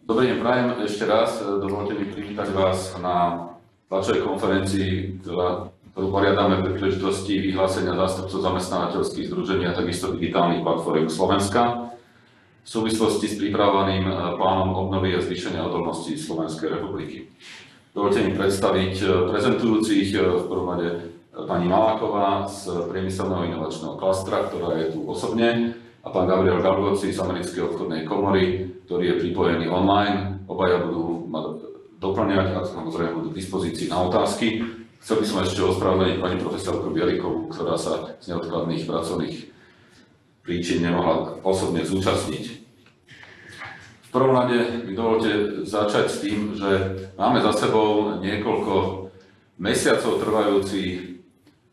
Dobrý deň, prajem ešte raz. Dovolte mi privítať vás na tlačovej konferencii, ktorú poriadame pri príležitosti vyhlásenia zástupcov zamestnávateľských združení a takisto digitálnych platform Slovenska v súvislosti s pripravovaným plánom obnovy a zvýšenia odolnosti Slovenskej republiky. Dovolte mi predstaviť prezentujúcich, v prvom rade pani Maláková z priemyselného inovačného klastra, ktorá je tu osobne, a pán Gabriel Galgoci z Americkej obchodnej komory, ktorý je pripojený online. Obaja budú ma doplňať a samozrejme budú k dispozícii na otázky. Chcel by som ešte ospravedlniť pani profesorku Bielikovú, ktorá sa z neodkladných pracovných príčin nemohla osobne zúčastniť. V prvom rade mi dovolte začať s tým, že máme za sebou niekoľko mesiacov trvajúci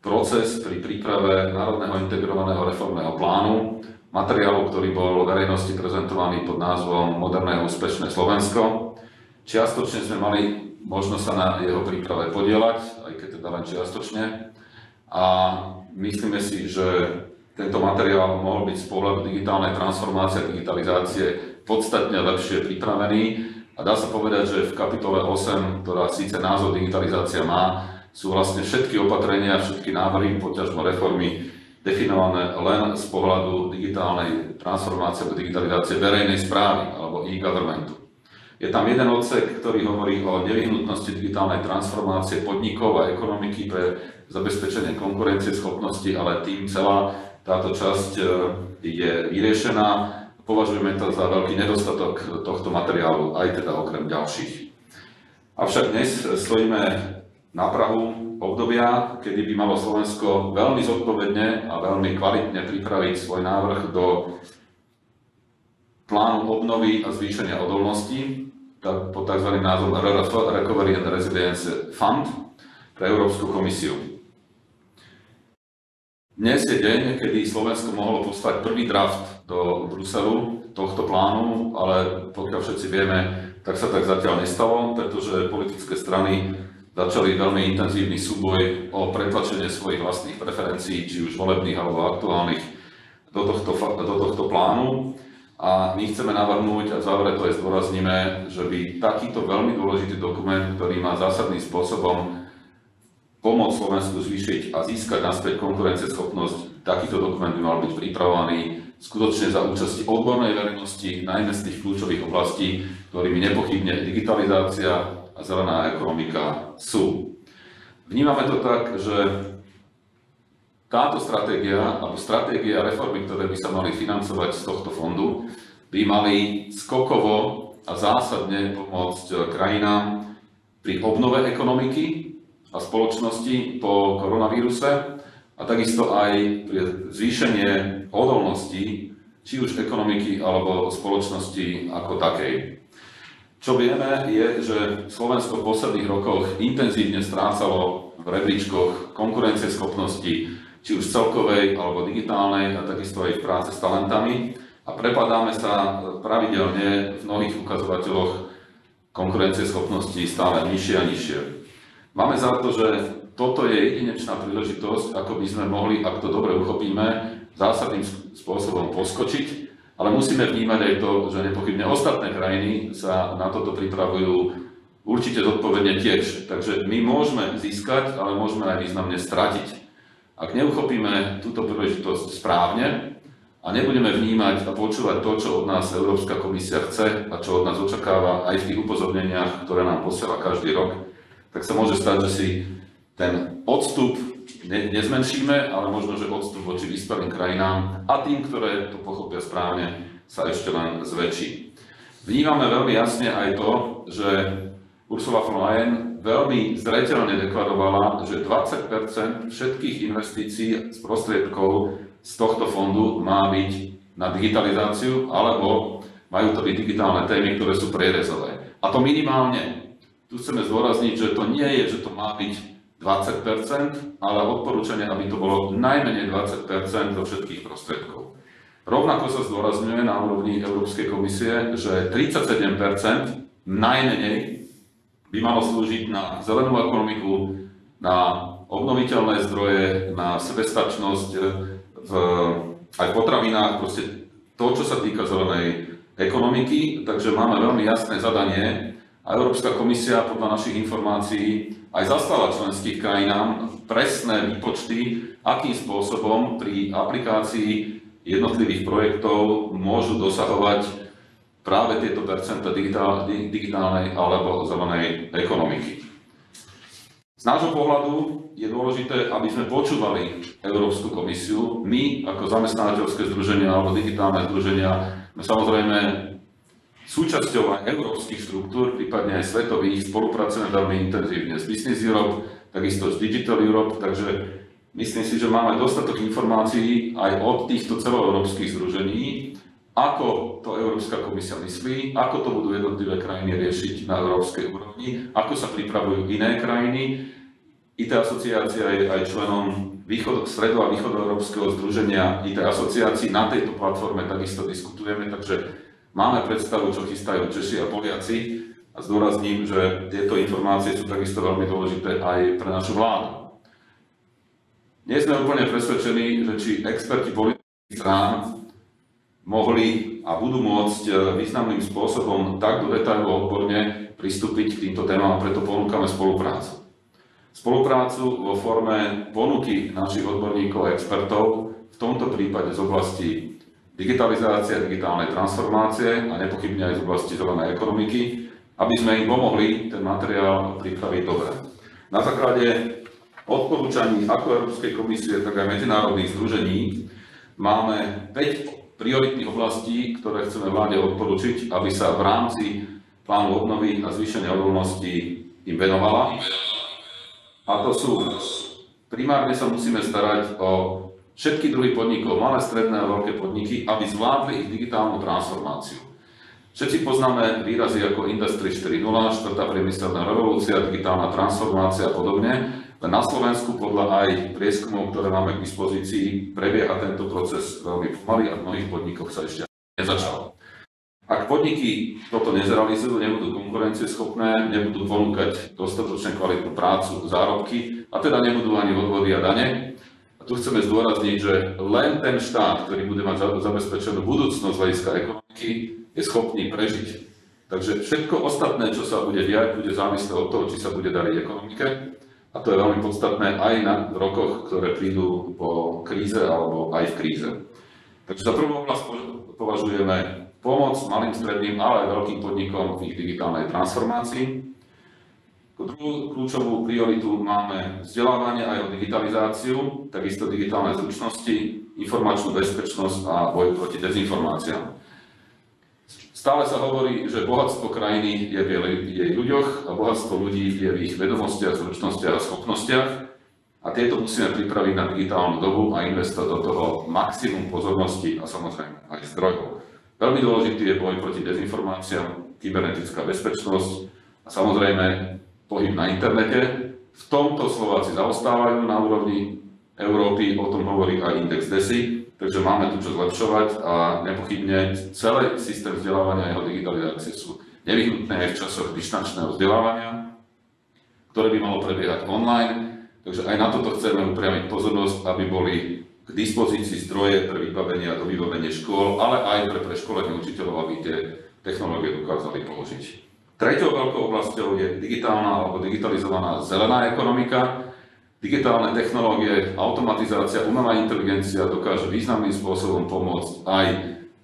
proces pri príprave Národného integrovaného reformného plánu, materiálu, ktorý bol verejnosti prezentovaný pod názvom Moderné a úspešné Slovensko. Čiastočne sme mali možnosť sa na jeho príprave podieľať, aj keď teda len čiastočne. A myslíme si, že tento materiál mohol byť z pohľadu digitálnej transformácie a digitalizácie podstatne lepšie pripravený. A dá sa povedať, že v kapitole 8, ktorá síce názov digitalizácia má, sú vlastne všetky opatrenia, všetky návrhy, poťažmo reformy definované len z pohľadu digitálnej transformácie alebo digitalizácie verejnej správy alebo e-governmentu. Je tam jeden odsek, ktorý hovorí o nevyhnutnosti digitálnej transformácie podnikov a ekonomiky pre zabezpečenie konkurencieschopnosti, ale tým celá táto časť je vyriešená. Považujeme to za veľký nedostatok tohto materiálu, aj teda okrem ďalších. Avšak dnes stojíme na prahu obdobia, kedy by malo Slovensko veľmi zodpovedne a veľmi kvalitne pripraviť svoj návrh do plánu obnovy a zvýšenia odolnosti pod tzv. Názvom RRF, Recovery and Resilience Fund, pre Európsku komisiu. Dnes je deň, kedy Slovensko mohlo poslať prvý draft do Bruselu tohto plánu, ale pokiaľ všetci vieme, tak sa tak zatiaľ nestalo, pretože politické strany začali veľmi intenzívny súboj o pretlačenie svojich vlastných preferencií, či už volebných alebo aktuálnych, do tohto plánu. A my chceme navrhnúť, a v závere to aj zdôrazníme, že by takýto veľmi dôležitý dokument, ktorý má zásadným spôsobom pomôcť Slovensku zvýšiť a získať naspäť konkurencieschopnosť, takýto dokument by mal byť pripravovaný skutočne za účasti odbornej verejnosti, najmä z tých kľúčových oblastí, ktorými nepochybne digitalizácia a zelená ekonomika sú. Vnímame to tak, že táto stratégia alebo stratégia reformy, ktoré by sa mali financovať z tohto fondu, by mali skokovo a zásadne pomôcť krajinám pri obnove ekonomiky a spoločnosti po koronavíruse a takisto aj pri zvýšenie odolnosti či už ekonomiky alebo spoločnosti ako takej. Čo vieme je, že Slovensko v posledných rokoch intenzívne strácalo v rebríčkoch konkurencieschopnosti, či už celkovej alebo digitálnej a takisto aj v práce s talentami a prepadáme sa pravidelne v mnohých ukazovateľoch konkurencieschopnosti stále nižšie a nižšie. Máme za to, že toto je jedinečná príležitosť, ako by sme mohli, ak to dobre uchopíme, zásadným spôsobom poskočiť. Ale musíme vnímať aj to, že nepochybne ostatné krajiny sa na toto pripravujú určite zodpovedne tiež. Takže my môžeme získať, ale môžeme aj významne stratiť. Ak neuchopíme túto príležitosť správne a nebudeme vnímať a počúvať to, čo od nás Európska komisia chce a čo od nás očakáva aj v tých upozorneniach, ktoré nám posiela každý rok, tak sa môže stať, že si ten odstup nezmenšíme, ale možno, že odstup voči vyspelým krajinám a tým, ktoré to pochopia správne, sa ešte len zväčší. Vnímame veľmi jasne aj to, že Ursula von Leyen veľmi zreteľne deklarovala, že 20% všetkých investícií z prostriedkov z tohto fondu má byť na digitalizáciu, alebo majú to byť digitálne témy, ktoré sú prierezové. A to minimálne. Tu chceme zdôrazniť, že to nie je, že to má byť 20%, ale odporúčanie, aby to bolo najmenej 20% zo všetkých prostriedkov. Rovnako sa zdôrazňuje na úrovni Európskej komisie, že 37% najmenej by malo slúžiť na zelenú ekonomiku, na obnoviteľné zdroje, na sebestačnosť aj v potravinách, proste to, čo sa týka zelenej ekonomiky, takže máme veľmi jasné zadanie a Európska komisia podľa našich informácií aj zaslala členských krajinám presné výpočty, akým spôsobom pri aplikácii jednotlivých projektov môžu dosahovať práve tieto percentá digitálnej alebo zelenej ekonomiky. Z nášho pohľadu je dôležité, aby sme počúvali Európsku komisiu. My ako zamestnávateľské združenia alebo digitálne združenia sme samozrejme súčasťou aj európskych štruktúr, prípadne aj svetových, spolupracujeme veľmi intenzívne s Business Europe, takisto s Digital Europe, takže myslím si, že máme dostatok informácií aj od týchto celoeurópskych združení, ako to Európska komisia myslí, ako to budú jednotlivé krajiny riešiť na európskej úrovni, ako sa pripravujú iné krajiny. IT asociácia je aj členom stredo- a východoeurópskeho združenia IT asociácií. Na tejto platforme takisto diskutujeme, takže máme predstavu, čo chystajú Češi a Poliaci a zdôrazním, že tieto informácie sú takisto veľmi dôležité aj pre našu vládu. Nie sme úplne presvedčení, že či experti politických strán mohli a budú môcť významným spôsobom tak do detailu odborne pristúpiť k týmto témam a preto ponúkame spoluprácu. Spoluprácu vo forme ponuky našich odborníkov a expertov, v tomto prípade z oblasti digitalizácie, digitálnej transformácie a nepochybne aj z oblasti zelenej ekonomiky, aby sme im pomohli ten materiál pripraviť dobre. Na základe odporúčaní ako Európskej komisie, tak aj medzinárodných združení máme 5 prioritných oblastí, ktoré chceme vláde odporučiť, aby sa v rámci plánu obnovy a zvýšenia odolnosti im venovala. A to sú, primárne sa musíme starať o všetky druhy podnikov, malé, stredné a veľké podniky, aby zvládli ich digitálnu transformáciu. Všetci poznáme výrazy ako Industry 4.0, štvrtá priemyselná revolúcia, digitálna transformácia a podobne. Len na Slovensku podľa aj prieskumov, ktoré máme k dispozícii, prebieha tento proces veľmi pomaly a v mnohých podnikoch sa ešte nezačal. Ak podniky toto nezrealizujú, nebudú konkurencieschopné, nebudú ponúkať dostatočne kvalitnú prácu, zárobky a teda nebudú ani odvody a dane. A tu chceme zdôrazniť, že len ten štát, ktorý bude mať zabezpečenú budúcnosť z hľadiska ekonomiky, je schopný prežiť. Takže všetko ostatné, čo sa bude diať, bude závislé od toho, či sa bude dariť ekonomike. A to je veľmi podstatné aj na rokoch, ktoré prídu po kríze alebo aj v kríze. Takže za prvú oblasť považujeme pomoc malým, stredným, ale aj veľkým podnikom v ich digitálnej transformácii. Druhú kľúčovú prioritu máme vzdelávanie aj o digitalizáciu, takisto digitálne zručnosti, informačnú bezpečnosť a boj proti dezinformáciám. Stále sa hovorí, že bohatstvo krajiny je v jej ľuďoch a bohatstvo ľudí je v ich vedomostiach, zručnostiach a schopnostiach. A tieto musíme pripraviť na digitálnu dobu a investovať do toho maximum pozornosti a samozrejme aj zdrojov. Veľmi dôležitý je boj proti dezinformáciám, kybernetická bezpečnosť a samozrejme pohyb na internete. V tomto Slováci zaostávajú na úrovni Európy, o tom hovorí aj index DESI. Takže máme tu čo zlepšovať a nepochybne celý systém vzdelávania a jeho digitalizácie sú nevyhnutné aj v časoch dištančného vzdelávania, ktoré by malo prebiehať online. Takže aj na toto chceme upriamiť pozornosť, aby boli k dispozícii zdroje pre vybavenie a dovybavenie škôl, ale aj pre preškolenie učiteľov, aby tie technológie dokázali použiť. Treťou veľkou oblasťou je digitálna alebo digitalizovaná zelená ekonomika. Digitálne technológie, automatizácia, umelá inteligencia dokážu významným spôsobom pomôcť aj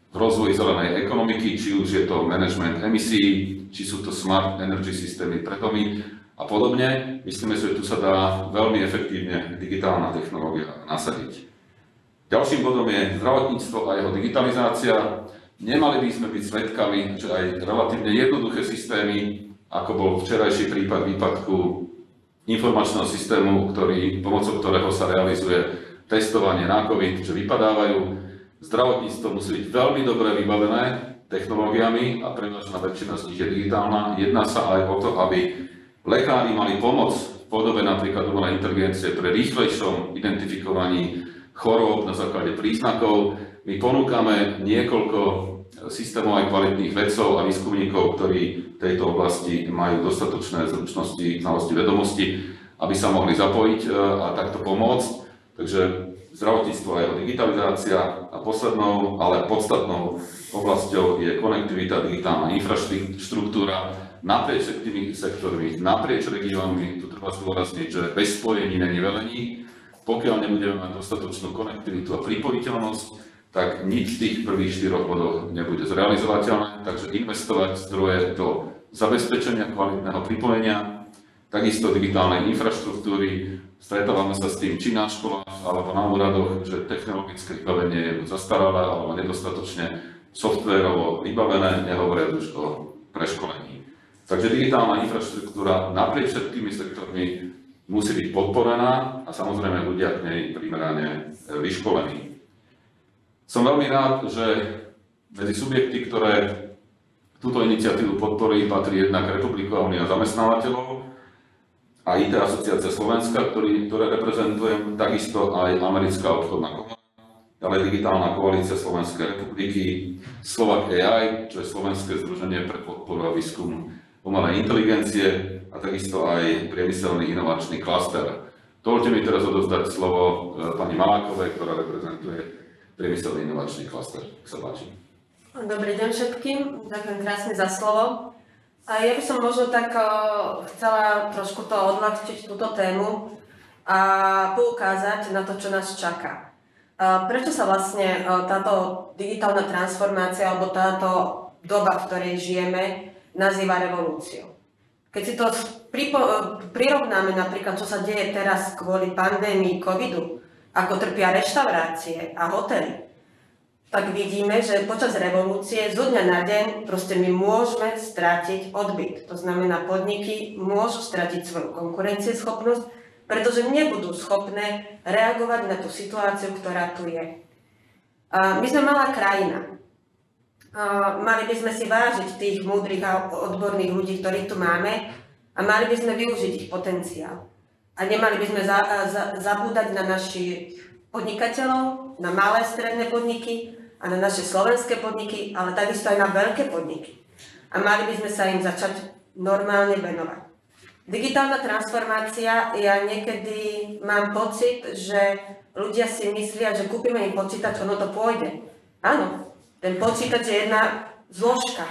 v rozvoji zelenej ekonomiky, či už je to management emisí, či sú to smart energy systémy pre domy a podobne. Myslíme si, že tu sa dá veľmi efektívne digitálna technológia nasadiť. Ďalším bodom je zdravotníctvo a jeho digitalizácia. Nemali by sme byť svedkami, že aj relatívne jednoduché systémy, ako bol včerajší prípad výpadku informačného systému, pomocou ktorého sa realizuje testovanie na COVID, že vypadávajú. Zdravotníctvo musí byť veľmi dobre vybavené technológiami a prevažná väčšina z nich je digitálna. Jedná sa aj o to, aby lekári mali pomoc v podobe napríklad umelej inteligencie pri rýchlejšom identifikovaní chorôb na základe príznakov. My ponúkame niekoľko systémov aj kvalitných vedcov a výskumníkov, ktorí v tejto oblasti majú dostatočné zručnosti, znalosti, vedomosti, aby sa mohli zapojiť a takto pomôcť. Takže zdravotníctvo a jeho digitalizácia a poslednou, ale podstatnou oblasťou je konektivita, digitálna infraštruktúra naprieč všetkými sektormi, naprieč regiónmi. Tu treba zdôrazniť, že bez spojení není velení. Pokiaľ nebudeme mať dostatočnú konektivitu a pripojiteľnosť, tak nič v tých prvých 4 bodoch nebude zrealizovateľné. Takže investovať zdroje do zabezpečenia kvalitného pripojenia, takisto digitálnej infraštruktúry. Stretávame sa s tým či na školách alebo na úradoch, že technologické vybavenie je buď zastaralé alebo nedostatočne softvérovo vybavené, nehovoriac už o preškolení. Takže digitálna infraštruktúra naprieč všetkými sektormi musí byť podporená a samozrejme ľudia k nej primerane vyškolení. Som veľmi rád, že medzi subjekty, ktoré túto iniciatívu podporí, patrí jednak Republiková únia zamestnávateľov a IT asociácia Slovenska, ktoré reprezentujem, takisto aj Americká obchodná komora, ďalej Digitálna koalícia Slovenskej republiky, Slovak AI, čo je Slovenské združenie pre podporu a výskum umelej inteligencie a takisto aj priemyselný inovačný klaster. Dovoľte mi teraz odozdať slovo pani Malákovej, ktorá reprezentuje priemyselný inovačný klaster. Nech sa páči. Dobrý deň všetkým, ďakujem krásne za slovo. A ja by som možno tak chcela trošku to odľahčiť túto tému a poukázať na to, čo nás čaká. Prečo sa vlastne táto digitálna transformácia alebo táto doba, v ktorej žijeme, nazýva revolúciou? Keď si to prirovnáme napríklad, čo sa deje teraz kvôli pandémii covidu, ako trpia reštaurácie a hotely, tak vidíme, že počas revolúcie zo dňa na deň proste my môžeme stratiť odbyt. To znamená, podniky môžu stratiť svoju konkurencieschopnosť, pretože nebudú schopné reagovať na tú situáciu, ktorá tu je. My sme malá krajina. Mali by sme si vážiť tých múdrych a odborných ľudí, ktorých tu máme, a mali by sme využiť ich potenciál. A nemali by sme zabúdať na našich podnikateľov, na malé stredné podniky a na naše slovenské podniky, ale takisto aj na veľké podniky. A mali by sme sa im začať normálne venovať. Digitálna transformácia, ja niekedy mám pocit, že ľudia si myslia, že kúpime im počítač, ono to pôjde. Áno, ten počítač je jedna zložka.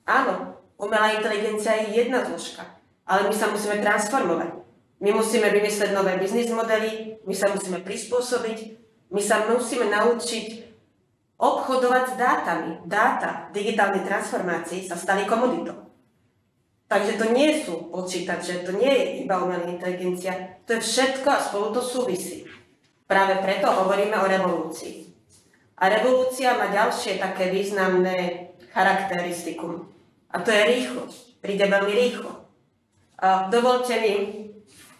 Áno, umelá inteligencia je jedna zložka, ale my sa musíme transformovať. My musíme vymyslieť nové biznis modely, my sa musíme prispôsobiť, my sa musíme naučiť obchodovať s dátami. Dáta v digitálnej transformácii sa stali komoditou. Takže to nie sú počítače, to nie je iba umelá inteligencia, to je všetko a spolu to súvisí. Práve preto hovoríme o revolúcii. A revolúcia má ďalšie také významné charakteristikum. A to je rýchlosť. Príde veľmi rýchlo. Dovoľte mi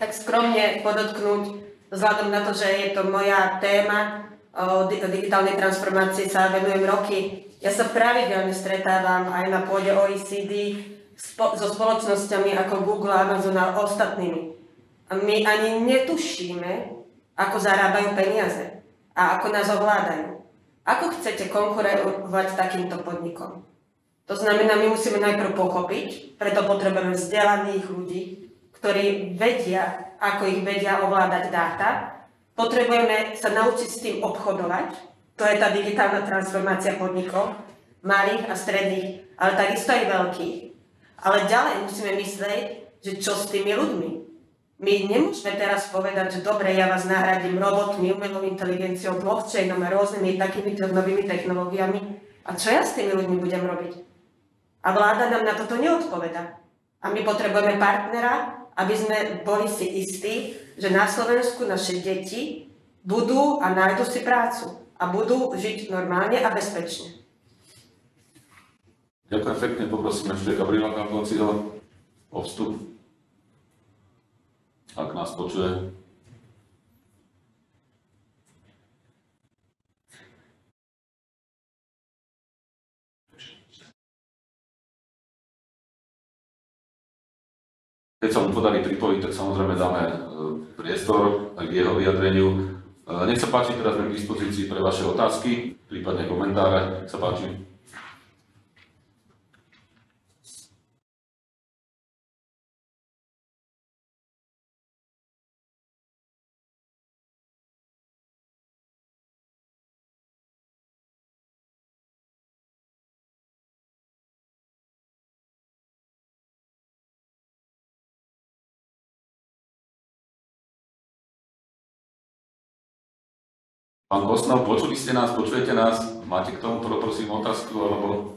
tak skromne podotknúť, vzhľadom na to, že je to moja téma, o digitálnej transformácii sa venujem roky. Ja sa pravidelne stretávam aj na pôde OECD so spoločnosťami ako Google, Amazon a ostatnými. A my ani netušíme, ako zarábajú peniaze a ako nás ovládajú. Ako chcete konkurovať takýmto podnikom? To znamená, my musíme najprv pochopiť, preto potrebujeme vzdelaných ľudí, ktorí vedia, ako ich vedia ovládať dáta. Potrebujeme sa naučiť s tým obchodovať. To je tá digitálna transformácia podnikov, malých a stredných, ale takisto aj veľkých. Ale ďalej musíme myslieť, že čo s tými ľuďmi. My nemôžeme teraz povedať, že dobre, ja vás nahradím robotmi, umelou inteligenciou, blockchainom a rôznymi takýmito novými technológiami. A čo ja s tými ľuďmi budem robiť? A vláda nám na toto neodpoveda. A my potrebujeme partnera, aby sme boli si istí, že na Slovensku naše deti budú a nájdu si prácu a budú žiť normálne a bezpečne. Ďakujem pekne, poprosím ešte Gabriela Gambociho o vstup, ak nás počuje. Keď sa mu podarí pripojiť, tak samozrejme dáme priestor aj k jeho vyjadreniu. Nech sa páči, teraz sme k dispozícii pre vaše otázky, prípadne komentáre. Nech sa páči. Pán Kostnov, počuli ste nás, počujete nás? Máte k tomu prosím otázku, alebo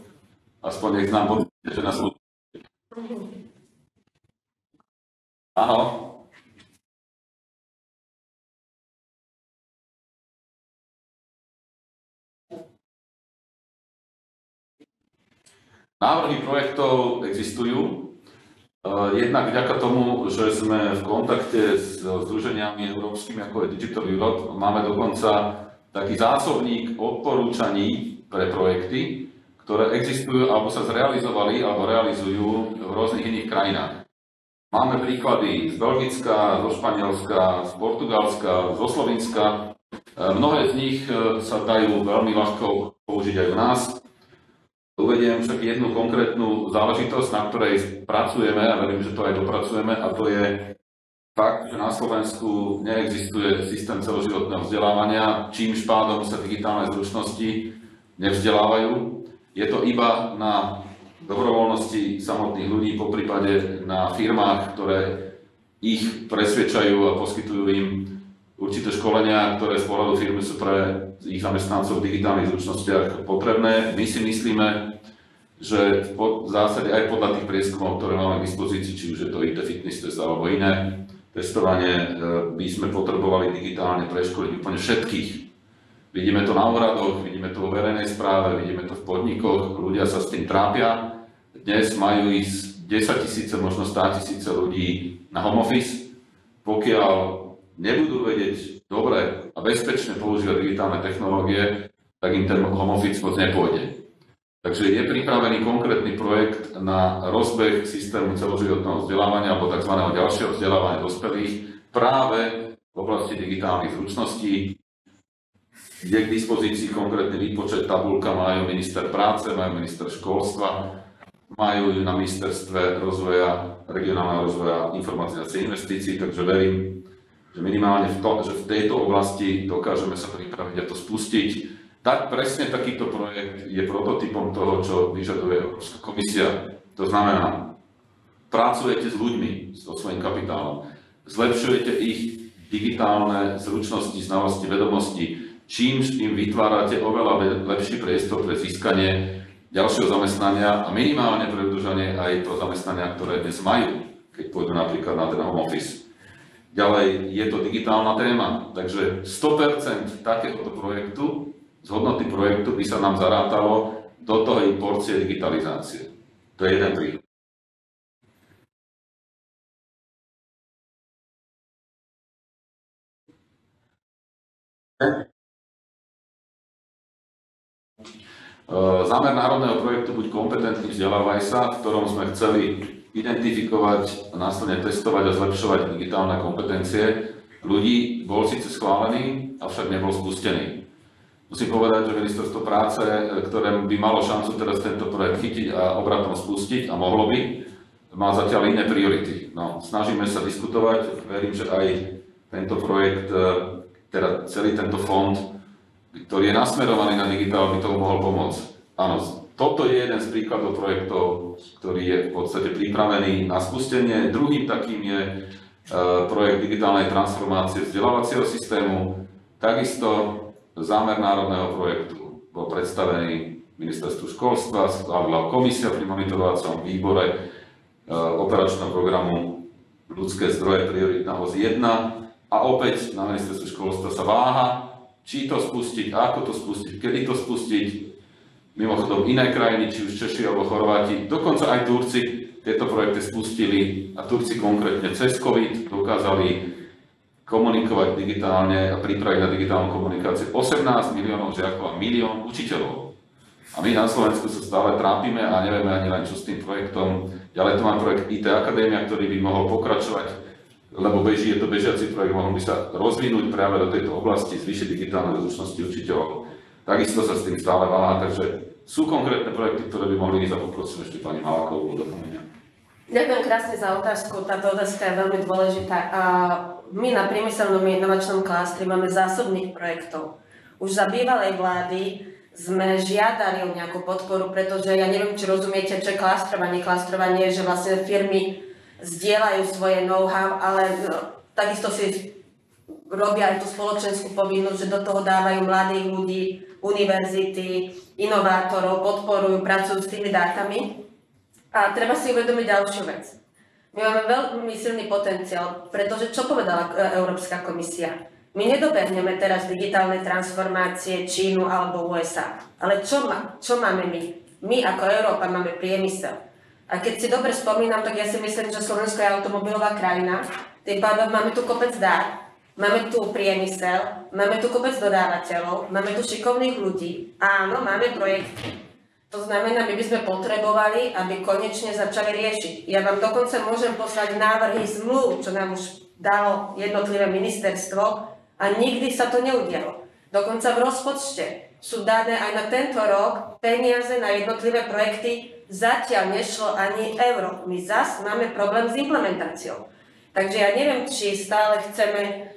aspoň nech nám poviete, že nás počujete. Áno. Návrhy projektov existujú. Jednak vďaka tomu, že sme v kontakte s združeniami európskymi, ako je Digital Europe, máme dokonca taký zásobník odporúčaní pre projekty, ktoré existujú alebo sa zrealizovali alebo realizujú v rôznych iných krajinách. Máme príklady z Belgicka, zo Španielska, z Portugalska, zo Slovinska. Mnohé z nich sa dajú veľmi ľahko použiť aj u nás. Uvediem však jednu konkrétnu záležitosť, na ktorej pracujeme a verím, že to aj dopracujeme, a to je fakt, že na Slovensku neexistuje systém celoživotného vzdelávania, čímž pádom sa digitálne zručnosti nevzdelávajú. Je to iba na dobrovoľnosti samotných ľudí, poprípade na firmách, ktoré ich presvedčajú a poskytujú im určité školenia, ktoré z pohľadu firmy sú pre ich zamestnancov v digitálnych zručnostiach potrebné. My si myslíme, že v zásade aj podľa tých prieskumov, ktoré máme k dispozícii, či už je to IT fitness test alebo iné testovanie, by sme potrebovali digitálne preškoliť úplne všetkých. Vidíme to na úradoch, vidíme to vo verejnej správe, vidíme to v podnikoch, ľudia sa s tým trápia. Dnes majú ísť 10 000, možno 100 000 ľudí na home office. Pokiaľ nebudú vedieť dobre a bezpečne používať digitálne technológie, tak im ten home office moc nepôjde. Takže je pripravený konkrétny projekt na rozbeh systému celoživotného vzdelávania alebo tzv. Ďalšieho vzdelávania dospelých práve v oblasti digitálnych zručností, kde k dispozícii konkrétny výpočet, tabuľka majú minister práce, majú minister školstva, majú na ministerstve rozvoja, regionálneho rozvoja, informácií a investícií, takže verím, že minimálne že v tejto oblasti dokážeme sa pripraviť a to spustiť. Tak presne takýto projekt je prototypom toho, čo vyžaduje Európska komisia. To znamená, pracujete s ľuďmi, so svojím kapitálom, zlepšujete ich digitálne zručnosti, znalosti, vedomosti, čímž im vytvárate oveľa lepší priestor pre získanie ďalšieho zamestnania a minimálne pre udržanie aj toho zamestnania, ktoré dnes majú, keď pôjdu napríklad na ten home office. Ďalej je to digitálna téma, takže 100% takéhoto projektu, z hodnoty projektu by sa nám zarátalo do toho porcie digitalizácie. To je jeden príklad. Zámer národného projektu Buď kompetentný, vzdelávaj sa, v ktorom sme chceli identifikovať a následne testovať a zlepšovať digitálne kompetencie ľudí, bol síce schválený, avšak nebol spustený. Musím povedať, že Ministerstvo práce, ktoré by malo šancu teraz tento projekt chytiť a obratom spustiť, a mohlo by, má zatiaľ iné priority. No, snažíme sa diskutovať, verím, že aj tento projekt, teda celý tento fond, ktorý je nasmerovaný na digitál, by tomu mohol pomôcť. Áno, toto je jeden z príkladov projektov, ktorý je v podstate pripravený na spustenie. Druhým takým je projekt digitálnej transformácie vzdelávacieho systému. Takisto zámer národného projektu bol predstavený Ministerstvu školstva, schválila komisia pri monitorovacom výbore operačného programu ľudské zdroje prioritná os 1 a opäť na Ministerstvu školstva sa váha, či to spustiť, ako to spustiť, kedy to spustiť. Mimochodom iné krajiny, či už Češi alebo Chorváti, dokonca aj Turci tieto projekty spustili a Turci konkrétne cez COVID dokázali komunikovať digitálne a pripraviť na digitálnu komunikáciu 18 miliónov žiakov a milión učiteľov. A my na Slovensku sa stále trápime a nevieme ani len čo s tým projektom. Ďalej tu mám projekt IT Akadémia, ktorý by mohol pokračovať, lebo je to bežiaci projekt, mohol by sa rozvinúť práve do tejto oblasti, zvýšiť digitálne zručnosti učiteľov. Takisto sa s tým stále váha, takže sú konkrétne projekty, ktoré by mohli ísť, a poprosím ešte pani Malákovú do doplnenia. Ďakujem krásne za otázku, táto otázka je veľmi dôležitá. My na priemyselnom inovačnom klastri máme zásobných projektov. Už za bývalej vlády sme žiadali o nejakú podporu, pretože ja neviem, či rozumiete, čo je klastrovanie, že vlastne firmy zdieľajú svoje know-how, ale takisto si robia aj tú spoločenskú povinnosť, že do toho dávajú mladých ľudí, univerzity, inovátorov, podporujú, pracujú s tými dátami. A treba si uvedomiť ďalšiu vec. My máme veľmi silný potenciál, pretože čo povedala Európska komisia? My nedobehneme teraz digitálne transformácie Čínu alebo USA. Ale čo máme my? My ako Európa máme priemysel. A keď si dobre spomínam, tak ja si myslím, že Slovensko je automobilová krajina. Tým pádom máme tu kopec dát, máme tu priemysel, máme tu kopec dodávateľov, máme tu šikovných ľudí. Áno, máme projekty. To znamená, my by sme potrebovali, aby konečne začali riešiť. Ja vám dokonca môžem poslať návrhy zmluv, čo nám už dalo jednotlivé ministerstvo, a nikdy sa to neudialo. Dokonca v rozpočte sú dané aj na tento rok peniaze na jednotlivé projekty, zatiaľ nešlo ani euro. My zas máme problém s implementáciou. Takže ja neviem, či stále chceme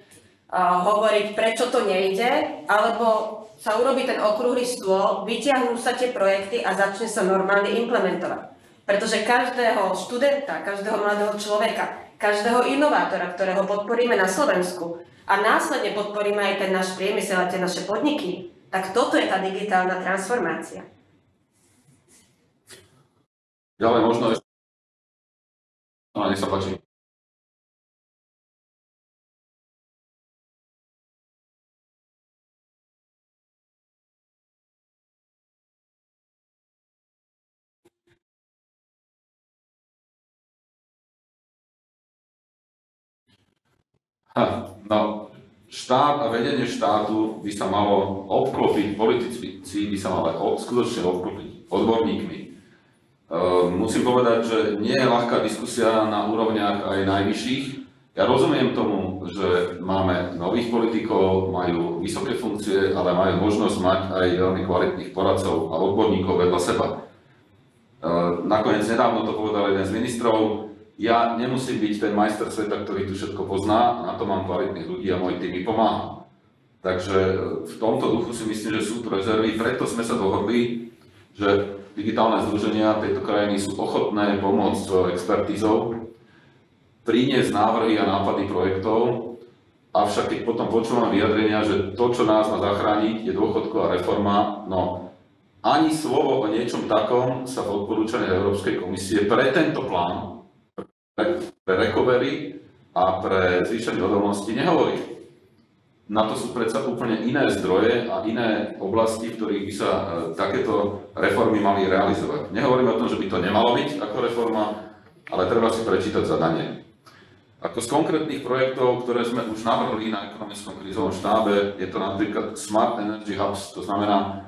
hovoriť, prečo to nejde, alebo sa urobí ten okrúhly stôl, vytiahnú sa tie projekty a začne sa normálne implementovať. Pretože každého študenta, každého mladého človeka, každého inovátora, ktorého podporíme na Slovensku a následne podporíme aj ten náš priemysel a tie naše podniky, tak toto je tá digitálna transformácia. Ďalej možno ešte... Nech sa páči. No, štát a vedenie štátu by sa malo obklopiť, politici by sa mali skutočne obklopiť odborníkmi. Musím povedať, že nie je ľahká diskusia na úrovniach aj najvyšších. Ja rozumiem tomu, že máme nových politikov, majú vysoké funkcie, ale majú možnosť mať aj veľmi kvalitných poradcov a odborníkov vedľa seba. Nakoniec nedávno to povedal jeden z ministrov. Ja nemusím byť ten majster sveta, ktorý tu všetko pozná, na to mám kvalitných ľudí a môj tým mi pomáha. Takže v tomto duchu si myslím, že sú tu rezervy, preto sme sa dohodli, že digitálne združenia tejto krajiny sú ochotné pomôcť svojou expertízou, priniesť návrhy a nápady projektov, avšak keď potom počúvam vyjadrenia, že to, čo nás má zachrániť, je dôchodková reforma, no ani slovo o niečom takom sa v odporúčaní Európskej komisie pre tento plán, pre recovery a pre zvýšenie odolnosti nehovorí. Na to sú predsa úplne iné zdroje a iné oblasti, v ktorých by sa takéto reformy mali realizovať. Nehovoríme o tom, že by to nemalo byť ako reforma, ale treba si prečítať zadanie. Ako z konkrétnych projektov, ktoré sme už navrhli na ekonomickom krízovom štábe, je to napríklad Smart Energy Hubs, to znamená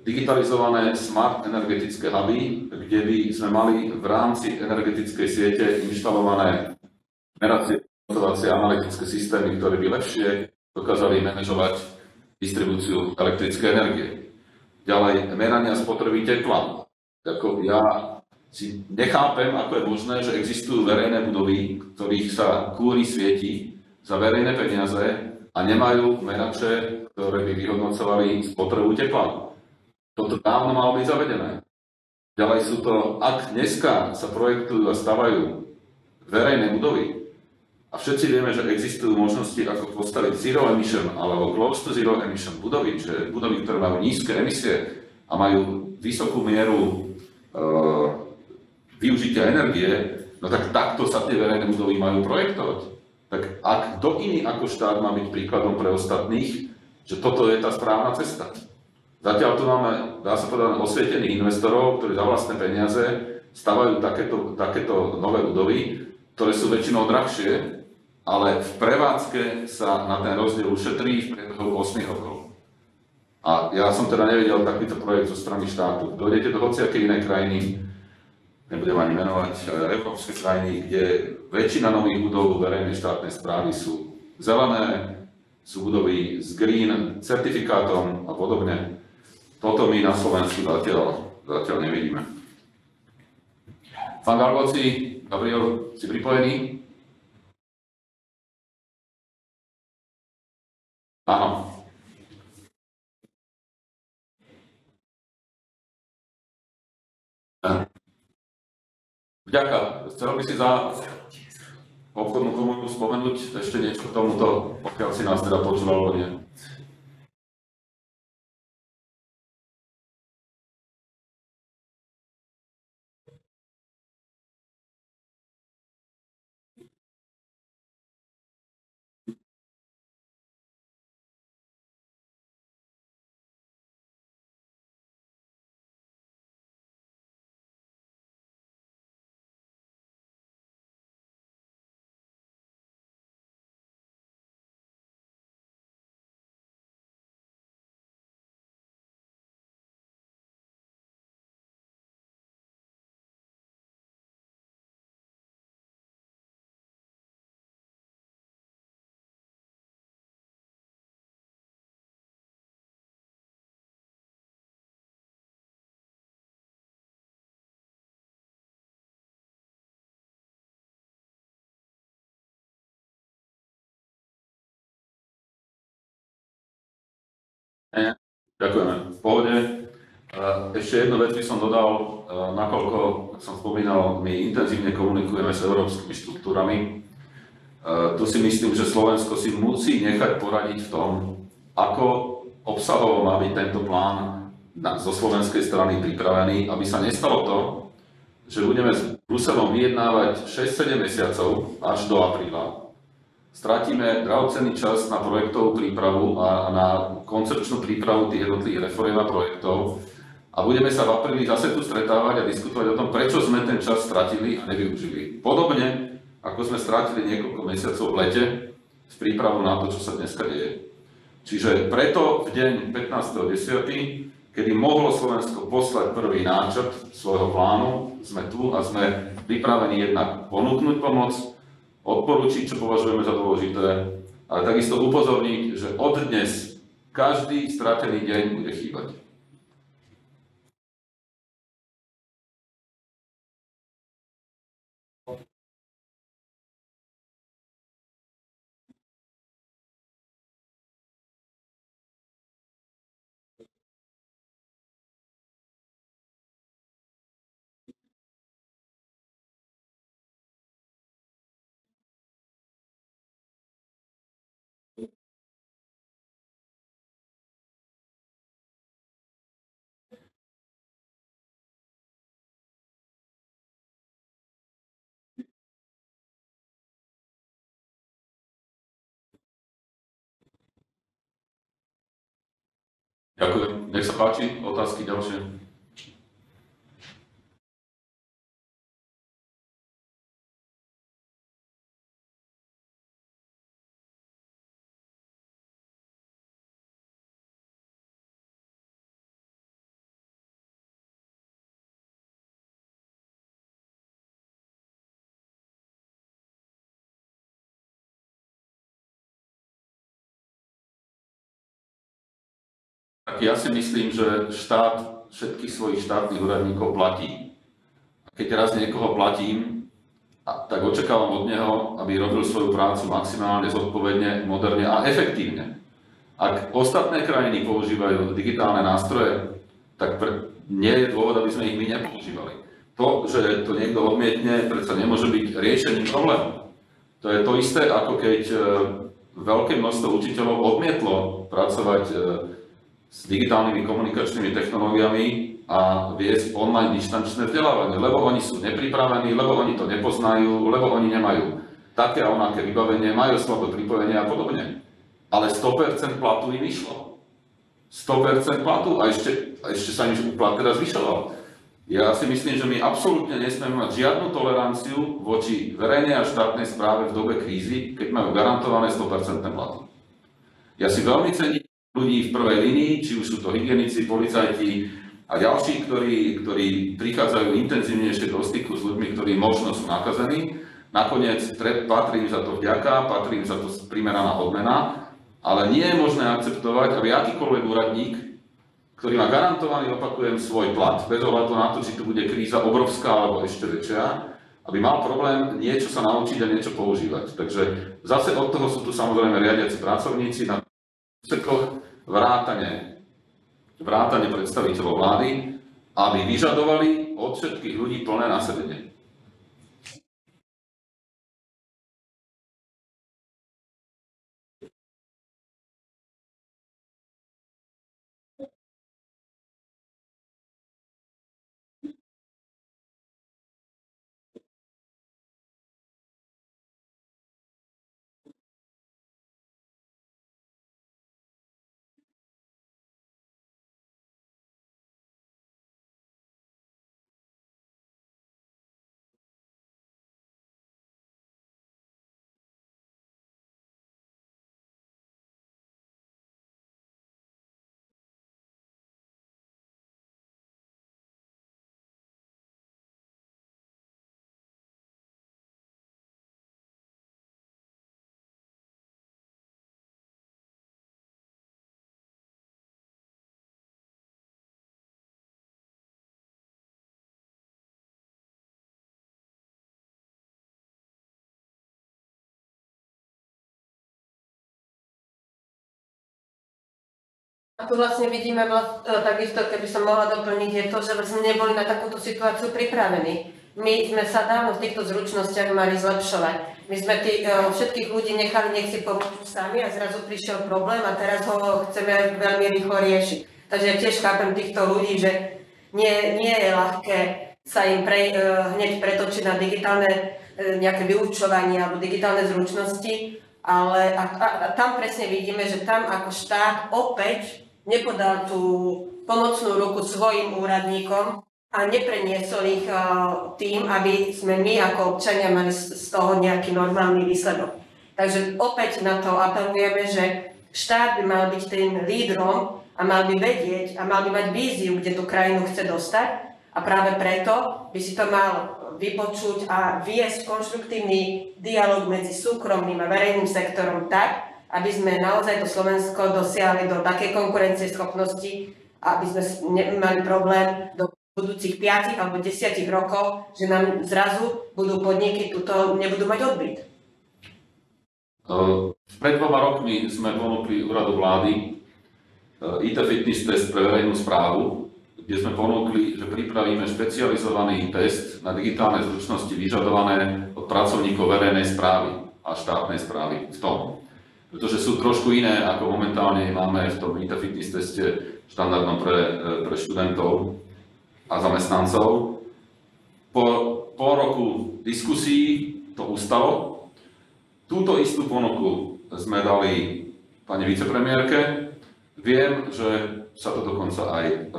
digitalizované smart energetické huby, kde by sme mali v rámci energetickej siete inštalované meracie analytické systémy, ktoré by lepšie dokázali manažovať distribúciu elektrickej energie. Ďalej, merania spotreby tepla. Ako ja si nechápem, ako je možné, že existujú verejné budovy, ktorých sa kúri svieti za verejné peniaze a nemajú merače, ktoré by vyhodnocovali spotrebu tepla. Toto dávno malo byť zavedené. Ďalej sú to, ak dneska sa projektujú a stavajú verejné budovy, a všetci vieme, že existujú možnosti, ako postaviť zero emission alebo close to zero emission budovy, že budovy, ktoré majú nízke emisie a majú vysokú mieru využitia energie, no tak takto sa tie verejné budovy majú projektovať. Tak ak kto iný ako štát má byť príkladom pre ostatných, že toto je tá správna cesta. Zatiaľ tu máme, dá sa povedať, osvietených investorov, ktorí za vlastné peniaze stavajú takéto nové budovy, ktoré sú väčšinou drahšie, ale v prevádzke sa na ten rozdiel ušetrí v priebehu 8 rokov. A ja som teda nevedel takýto projekt zo strany štátu. Dojdete do hociakej inej krajiny, nebudem ani menovať, európske krajiny, kde väčšina nových budov verejnej štátnej správy sú zelené, sú budovy s green certifikátom a podobne. Toto my na Slovensku zatiaľ nevidíme. Pán Galgoci, Gabriel, si pripojený? Áno. Vďaka. Chcel by si obchodnú komoru spomenúť ešte niečo k tomuto, pokiaľ si nás teda počul alebo nie? Ďakujeme. V pohode. Ešte jednu vec by som dodal, nakoľko som spomínal, my intenzívne komunikujeme s európskymi štruktúrami. Tu si myslím, že Slovensko si musí nechať poradiť v tom, ako obsahovo má byť tento plán zo slovenskej strany pripravený, aby sa nestalo to, že budeme s Bruselom vyjednávať 6-7 mesiacov až do apríla. Stratíme drahocenný čas na projektovú prípravu a na koncepčnú prípravu tých jednotlivých reforiem a projektov a budeme sa v apríli zase tu stretávať a diskutovať o tom, prečo sme ten čas stratili a nevyužili. Podobne, ako sme stratili niekoľko mesiacov v lete s prípravou na to, čo sa dneska deje. Čiže preto v deň 15.10., kedy mohlo Slovensko poslať prvý náčrt svojho plánu, sme tu a sme pripravení jednak ponúknuť pomoc, odporučiť, čo považujeme za dôležité, ale takisto upozorniť, že od dnes každý stratený deň bude chýbať. Ďakujem. Nech sa páči, otázky ďalšie. Tak ja si myslím, že štát všetkých svojich štátnych úradníkov platí. A keď raz niekoho platím, tak očakávam od neho, aby robil svoju prácu maximálne zodpovedne, moderne a efektívne. Ak ostatné krajiny používajú digitálne nástroje, tak nie je dôvod, aby sme ich my nepoužívali. To, že to niekto odmietne, predsa nemôže byť riešením problému. To je to isté, ako keď veľké množstvo učiteľov odmietlo pracovať s digitálnymi komunikačnými technológiami a viesť online dištančné vzdelávanie, lebo oni sú nepripravení, lebo oni to nepoznajú, lebo oni nemajú také a onaké vybavenie, majú slabé pripojenie a podobne. Ale 100% platu im išlo. 100% platu a ešte sa im plat teda zvyšoval. Ja si myslím, že my absolútne nesmieme mať žiadnu toleranciu voči verejnej a štátnej správe v dobe krízy, keď majú garantované 100% platy. Ja si veľmi cením ľudí v prvej línii, či už sú to hygienici, policajti a ďalší, ktorí prichádzajú intenzívnejšie do styku s ľuďmi, ktorí možno sú nakazení. Nakoniec patrí im za to vďaka, patrí im za to primeraná odmena, ale nie je možné akceptovať, aby akýkoľvek úradník, ktorý má garantovaný, opakujem, svoj plat, bez ohľadu na to, či tu bude kríza obrovská alebo ešte väčšia, aby mal problém niečo sa naučiť a niečo používať. Takže zase od toho sú tu samozrejme riadiaci pracovníci na vrátane predstaviteľov vlády, aby vyžadovali od všetkých ľudí plné nasadenie. A tu vlastne vidíme, takisto, keby som mohla doplniť, je to, že sme neboli na takúto situáciu pripravení. My sme sa dávno v týchto zručnostiach mali zlepšovať. My sme všetkých ľudí nechali, nech si pomôžu sami a zrazu prišiel problém a teraz ho chceme veľmi rýchlo riešiť. Takže ja tiež chápem týchto ľudí, že nie je ľahké sa im hneď pretočiť na digitálne nejaké vyučovanie alebo digitálne zručnosti, ale tam presne vidíme, že tam ako štát opäť nepodal tú pomocnú ruku svojim úradníkom a nepreniesol ich tým, aby sme my ako občania mali z toho nejaký normálny výsledok. Takže opäť na to apelujeme, že štát by mal byť tým lídrom a mal by vedieť a mal by mať víziu, kde tú krajinu chce dostať a práve preto by si to mal vypočuť a viesť konštruktívny dialog medzi súkromným a verejným sektorom tak, aby sme naozaj to Slovensko dosiahli do takej konkurencieschopnosti, aby sme nemali problém do budúcich 5 alebo 10 rokov, že nám zrazu budú podniky tuto nebudú mať odbyt. Pred 2 rokmi sme ponúkli úradu vlády IT fitness test pre verejnú správu, kde sme ponúkli, že pripravíme špecializovaný test na digitálne zručnosti vyžadované od pracovníkov verejnej správy a štátnej správy v tom. Pretože sú trošku iné, ako momentálne máme v tom IT fitness teste štandardnom pre študentov a zamestnancov. Po pol roku diskusí to ustalo. Túto istú ponuku sme dali pani vicepremiérke. Viem, že sa to dokonca aj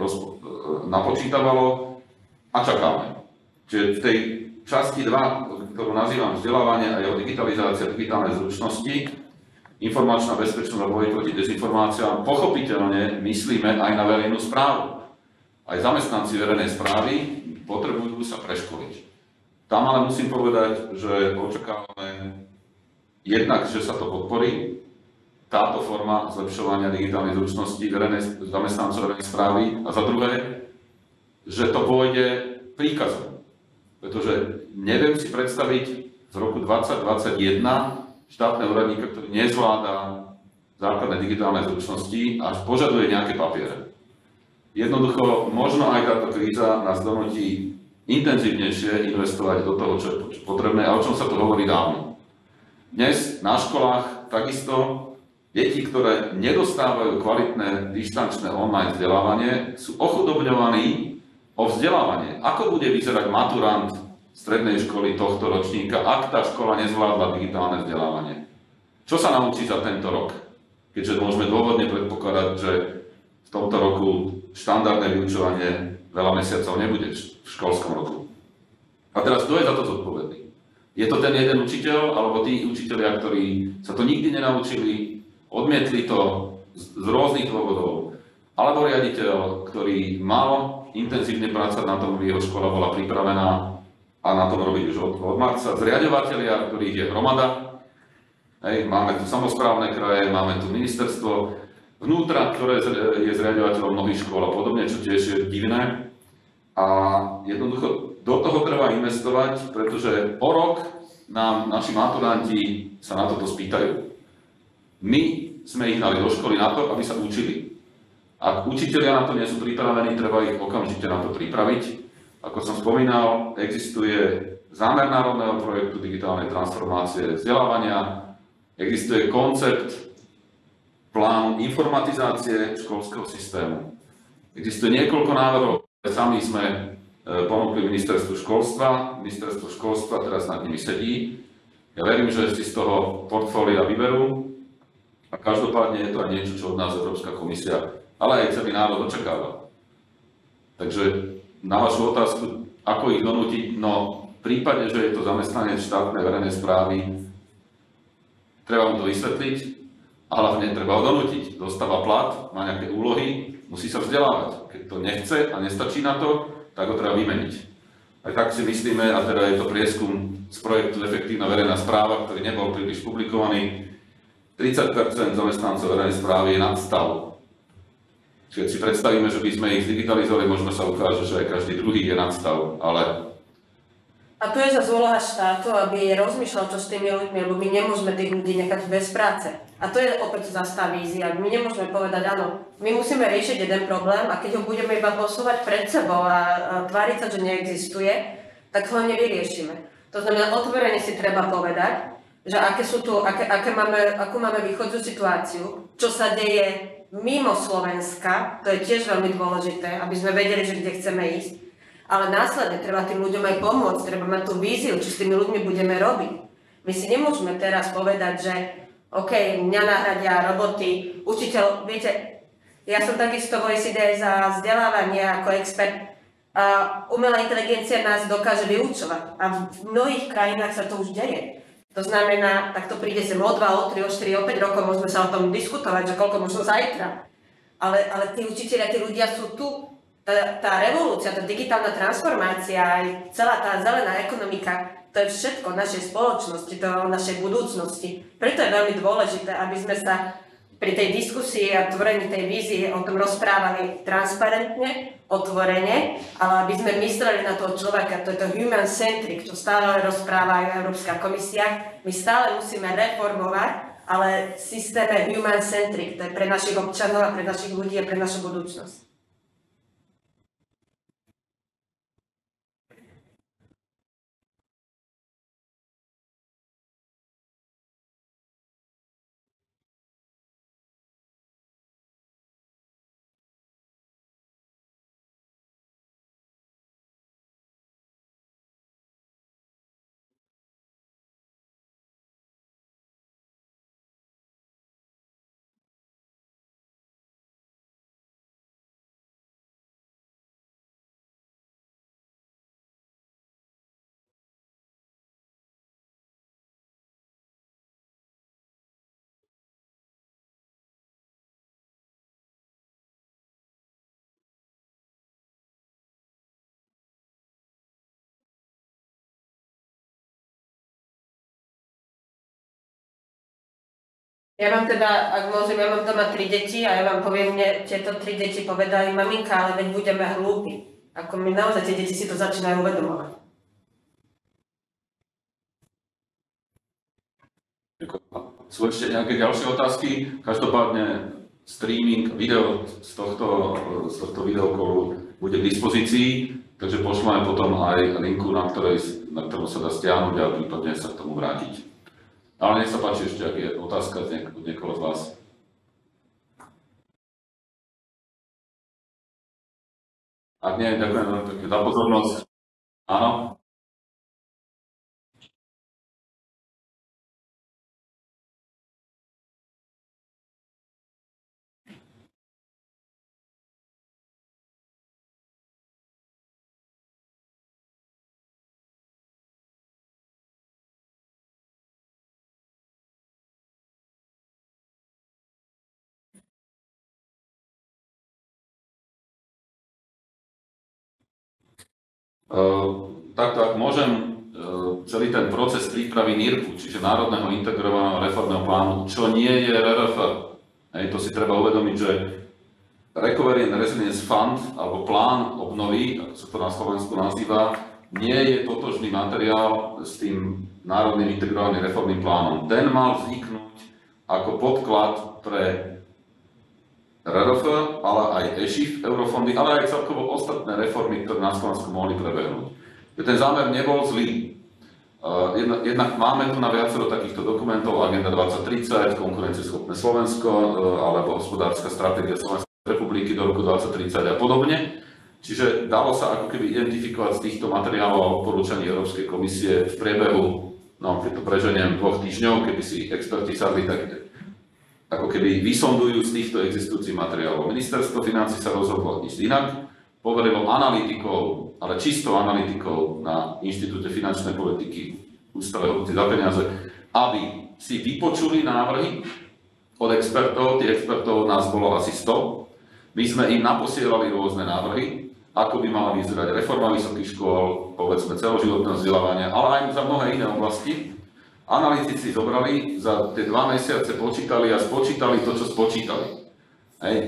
napočítavalo a čakáme. Čiže v tej časti 2, ktorú nazývam vzdelávanie a jeho digitalizácia, digitálne zručnosti, informačná bezpečnosť a boj proti dezinformáciám, pochopiteľne myslíme aj na verejnú správu. Aj zamestnanci verejnej správy potrebujú sa preškoliť. Tam ale musím povedať, že očakávame jednak, že sa to podporí, táto forma zlepšovania digitálnych zručností zamestnancov verejnej správy a za druhé, že to pôjde príkazom. Pretože neviem si predstaviť v roku 2021 štátneho úradníka, ktorý nezvláda základné digitálne zručnosti a požaduje nejaké papiere. Jednoducho, možno aj táto kríza nás donúti intenzívnejšie investovať do toho, čo je potrebné a o čom sa tu hovorí dávno. Dnes na školách takisto deti, ktoré nedostávajú kvalitné dištančné online vzdelávanie, sú ochudobňovaní o vzdelávanie. Ako bude vyzerať maturant strednej školy tohto ročníka, ak tá škola nezvládla digitálne vzdelávanie? Čo sa naučí za tento rok? Keďže môžeme dôvodne predpokladať, že v tomto roku štandardné vyučovanie veľa mesiacov nebude v školskom roku. A teraz kto je za to zodpovedný? Je to ten jeden učiteľ, alebo tí učitelia, ktorí sa to nikdy nenaučili, odmietli to z rôznych dôvodov, alebo riaditeľ, ktorý mal intenzívne pracovať na tom, aby jeho škola bola pripravená a na tom robiť už od marca. Zriaďovatelia, ktorých je hromada, máme tu samosprávne kraje, máme tu ministerstvo vnútra, ktoré je zriaďovateľom mnohých škôl a podobne, čo tiež je divné. A jednoducho do toho treba investovať, pretože o rok nám naši maturanti sa na toto spýtajú. My sme ich dali do školy na to, aby sa učili. Ak učitelia na to nie sú pripravení, treba ich okamžite na to pripraviť. Ako som spomínal, existuje zámer národného projektu digitálnej transformácie vzdelávania, existuje koncept plánu informatizácie školského systému. Existuje niekoľko návrhov, ktoré sami sme ponúkli ministerstvu školstva. Ministerstvo školstva teraz nad nimi sedí. Ja verím, že si z toho portfólia vyberú. A každopádne je to aj niečo, čo od nás Európska komisia, ale aj celý národ očakáva. Takže na vašu otázku, ako ich donútiť, no v prípade, že je to zamestnanec štátnej verejnej správy, treba mu to vysvetliť, a hlavne treba ho donútiť. Dostáva plat, má nejaké úlohy, musí sa vzdelávať. Keď to nechce a nestačí na to, tak ho treba vymeniť. Aj tak si myslíme, a teda je to prieskum z projektu Efektívna verejná správa, ktorý nebol príliš publikovaný, 30% zamestnancov verejnej správy je nad stav. Keď si predstavíme, že by sme ich zdigitalizovali, možno sa ukáže, že aj každý druhý je nad stav, ale... A tu je zase úloha štátu, aby rozmýšľal, čo s tými ľuďmi, lebo my nemôžeme tých ľudí nechať bez práce. A to je opäť zase tá vízia. My nemôžeme povedať, áno, my musíme riešiť jeden problém a keď ho budeme iba posúvať pred sebou a tváriť sa, že neexistuje, tak ho nevyriešime. To znamená, otvorene si treba povedať, že akú máme východzú situáciu, čo sa deje mimo Slovenska, to je tiež veľmi dôležité, aby sme vedeli, že kde chceme ísť. Ale následne treba tým ľuďom aj pomôcť, treba mať tú víziu, čo s tými ľuďmi budeme robiť. My si nemôžeme teraz povedať, že OK, mňa nahradia roboty, učiteľ, viete, ja som takisto v OECD za vzdelávanie ako expert. Umelá inteligencia nás dokáže vyučovať a v mnohých krajinách sa to už deje. To znamená, tak to príde sem o 2, o 3, o 4, o 5 rokov, môžeme sa o tom diskutovať, že koľko možno zajtra. Ale tí učiteľia, tí ľudia sú tu. Tá revolúcia, tá digitálna transformácia, aj celá tá zelená ekonomika, to je všetko našej spoločnosti, to je o našej budúcnosti. Preto je veľmi dôležité, aby sme sa pri tej diskusii a tvorení tej vízie o tom rozprávali transparentne, otvorene, ale aby sme mysleli na toho človeka, to je to human-centric, čo stále rozpráva aj Európska komisia. My stále musíme reformovať, ale systém je human-centric, to je pre našich občanov a pre našich ľudí a pre našu budúcnosť. Ja mám teda, ak môžem, ja mám doma 3 deti a ja vám poviem, mne tieto 3 deti povedali, maminka, ale veď budeme hlúpi. Ako my naozaj tie deti si to začínajú uvedomovať. Sú ešte nejaké ďalšie otázky? Každopádne streaming video z tohto videokolu bude k dispozícii, takže pošleme potom aj linku, na ktorom sa dá stiahnuť a prípadne sa k tomu vrátiť. Ale nech sa páči ešte, ak je otázka od niekoho z vás. Ak nie, ďakujem veľmi pekne za pozornosť. Áno? Takto, ak môžem, celý ten proces prípravy NIRP-u, čiže Národného integrovaného reformného plánu, čo nie je RRF, to si treba uvedomiť, že Recovery and Resilience Fund, alebo plán obnovy, ako sa to na Slovensku nazýva, nie je totožný materiál s tým Národným integrovaným reformným plánom. Ten mal vzniknúť ako podklad pre RRF, ale aj ESIF, eurofondy, ale aj celkovo ostatné reformy, ktoré na Slovensku mohli prebehnúť. Ten zámer nebol zlý. Jednak máme tu na viacero takýchto dokumentov, Agenda 2030, konkurencieschopné Slovensko, alebo hospodárska stratégia Slovenskej republiky do roku 2030 a podobne. Čiže dalo sa ako keby identifikovať z týchto materiálov a odporúčaní Európskej komisie v priebehu, keď to preženiem, 2 týždňov, keby si experti sadli, tak ako keby vysondujú z týchto existujúcich materiálov. Ministerstvo financií sa rozhodlo ísť inak, poverilo analytikov, ale čisto analytikov na Inštitúte finančnej politiky Ústave hodnoty za peniaze, aby si vypočuli návrhy od expertov. Tých expertov nás bolo asi 100. My sme im naposielali rôzne návrhy, ako by mala vyzerať reforma vysokých škôl, povedzme celoživotného vzdelávania, ale aj za mnohé iné oblasti. Analytici zobrali, za tie 2 mesiace počítali a spočítali to, čo spočítali.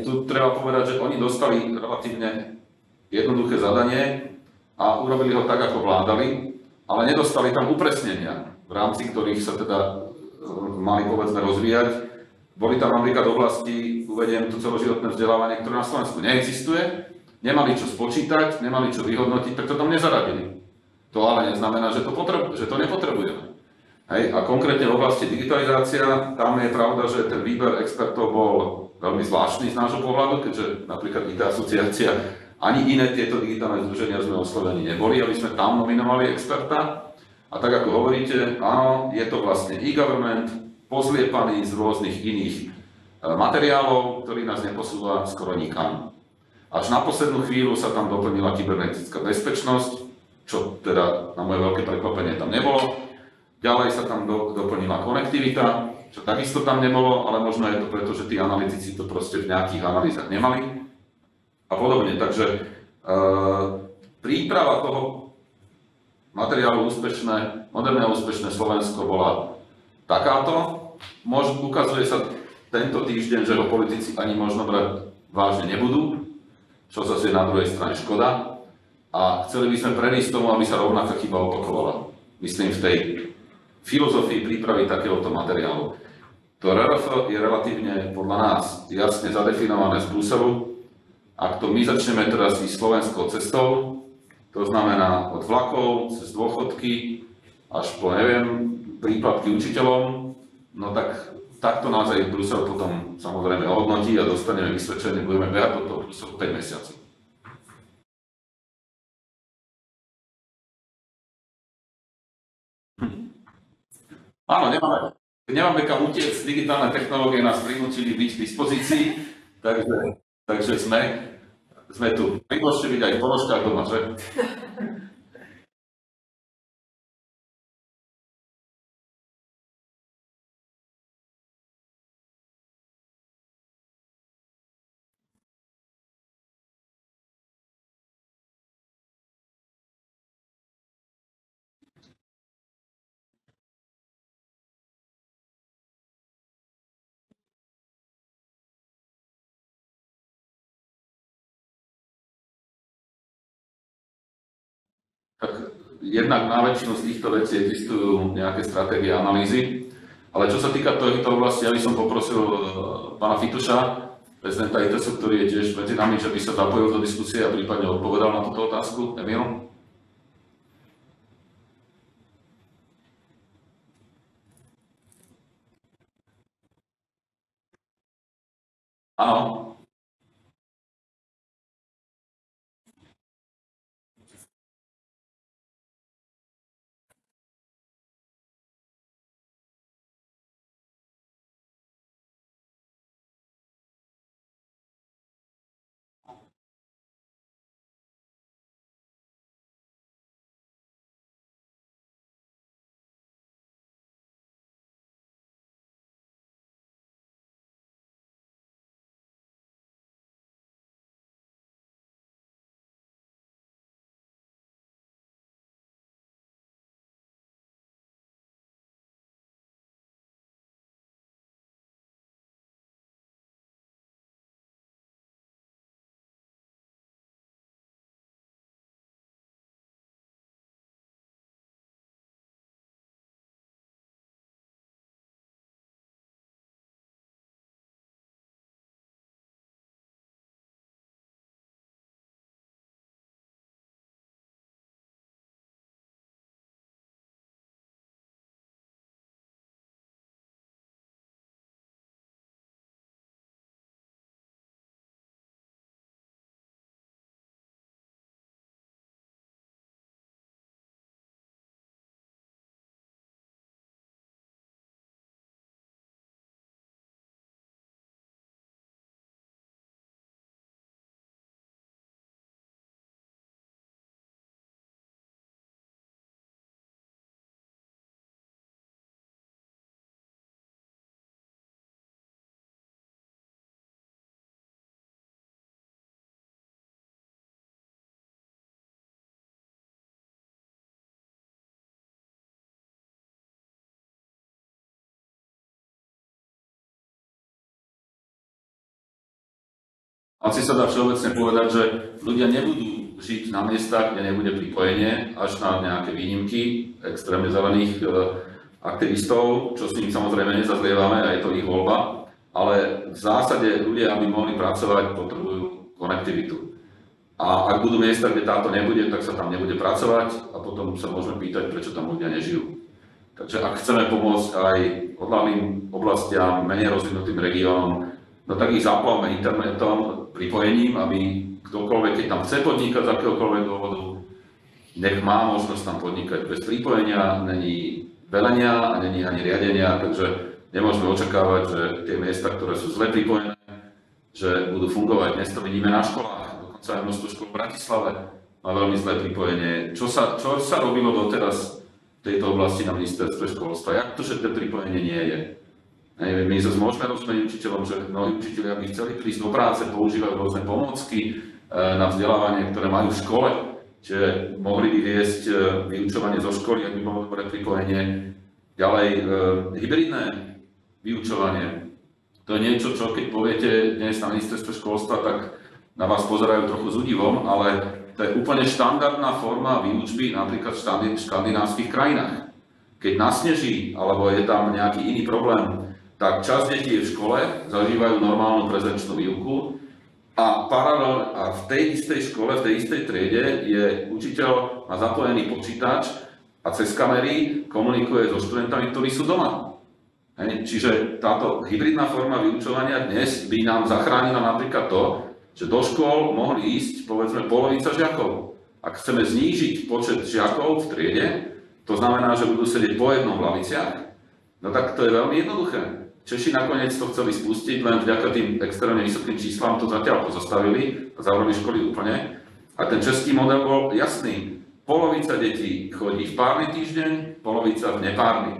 Tu treba povedať, že oni dostali relatívne jednoduché zadanie a urobili ho tak, ako vládali, ale nedostali tam upresnenia, v rámci ktorých sa teda mali povedzme rozvíjať. Boli tam napríklad oblasti, uvediem tu celoživotné vzdelávanie, ktoré na Slovensku neexistuje, nemali čo spočítať, nemali čo vyhodnotiť, preto tam nezaradili. To ale neznamená, že to nepotrebujeme. Hej. A konkrétne v oblasti digitalizácia, tam je pravda, že ten výber expertov bol veľmi zvláštny z nášho pohľadu, keďže napríklad IT asociácia ani iné tieto digitálne združenia sme oslovení neboli, aby sme tam nominovali experta. A tak ako hovoríte, áno, je to vlastne e-government, pozliepaný z rôznych iných materiálov, ktorý nás neposúva skoro nikam. Až na poslednú chvíľu sa tam doplnila kybernetická bezpečnosť, čo teda na moje veľké prekvapenie tam nebolo. Ďalej sa tam doplnila konektivita, čo takisto tam nebolo, ale možno je to preto, že tí analytici to proste v nejakých analýzach nemali. A podobne, takže príprava toho materiálu úspešné, moderné a úspešné Slovensko bola takáto. Ukazuje sa tento týždeň, že ho politici ani možno brať vážne nebudú, čo zase je na druhej strane škoda. A chceli by sme predísť tomu, aby sa rovnaká chyba opakovala. Myslím v tej filozofii prípravy takéhoto materiálu. To RRF je relatívne podľa nás jasne zadefinované z Bruselu. Ak to my začneme teraz ísť slovenskou cestou, to znamená od vlakov, cez dôchodky, až po, neviem, príplatky učiteľom, no takto nás aj Brusel potom samozrejme ohodnotí a dostaneme vysvedčenie, budeme behať do toho Bruselu 5 mesiacov. Áno, nemáme kam utiecť, digitálne technológie nás prinútili byť v dispozícii, takže sme tu. Môžete byť aj v položkách doma, že? Tak jednak na väčšinu z týchto vecí existujú nejaké stratégie analýzy, ale čo sa týka tejto oblasti, ja by som poprosil pána Fituša, prezidenta ITESu, ktorý je tiež medzi nami, že by sa zapojil do diskusie a prípadne odpovedal na túto otázku. Emil? Áno. Asi sa dá všeobecne povedať, že ľudia nebudú žiť na miestach, kde nebude pripojenie, až na nejaké výnimky extrémne zelených aktivistov, čo s ním samozrejme nezazlievame a je to ich voľba. ale v zásade ľudia, aby mohli pracovať, potrebujú konektivitu. A ak budú miesta, kde táto nebude, tak sa tam nebude pracovať a potom sa môžeme pýtať, prečo tam ľudia nežijú. Takže ak chceme pomôcť aj odľahlým oblastiam, menej rozvinutým regiónom, no tak ich zaplavme internetom, pripojením, aby ktokoľvek, keď tam chce podnikať z akéhokoľvek dôvodu, nech má možnosť tam podnikať bez pripojenia, není velenia a není ani riadenia, takže nemôžeme očakávať, že tie miesta, ktoré sú zle pripojené, že budú fungovať. Dnes to vidíme na školách, dokonca aj množstvo škôl v Bratislave má veľmi zlé pripojenie. Čo sa robilo doteraz v tejto oblasti na ministerstve školstva? Jak to, že to pripojenie nie je? My sa môžeme rozumieť učiteľom, že mnohí učiteľia by chceli prísť do práce, používajú rôzne pomôcky na vzdelávanie, ktoré majú v škole, čiže mohli by viesť vyučovanie zo školy, ak by bolo dobré pripojenie. Ďalej, hybridné vyučovanie. To je niečo, čo keď poviete dnes na ministerstve školstva, tak na vás pozerajú trochu s údivom, ale to je úplne štandardná forma výučby napríklad v škandinávskych krajinách. Keď nasneží, alebo je tam nejaký iný problém, tak časť detí je v škole, zažívajú normálnu prezenčnú výuku a paralelne a v tej istej škole, v tej istej triede je učiteľ, má zapojený počítač a cez kamery komunikuje so študentami, ktorí sú doma. Čiže táto hybridná forma vyučovania dnes by nám zachránila napríklad to, že do škôl mohli ísť povedzme polovica žiakov. Ak chceme znížiť počet žiakov v triede, to znamená, že budú sedieť po jednom v laviciach, no tak to je veľmi jednoduché. Češi nakoniec to chceli spustiť, len vďaka tým extrémne vysokým číslam to zatiaľ pozastavili a zavreli školy úplne. A ten český model bol jasný. Polovica detí chodí v párny týždeň, polovica v nepárny.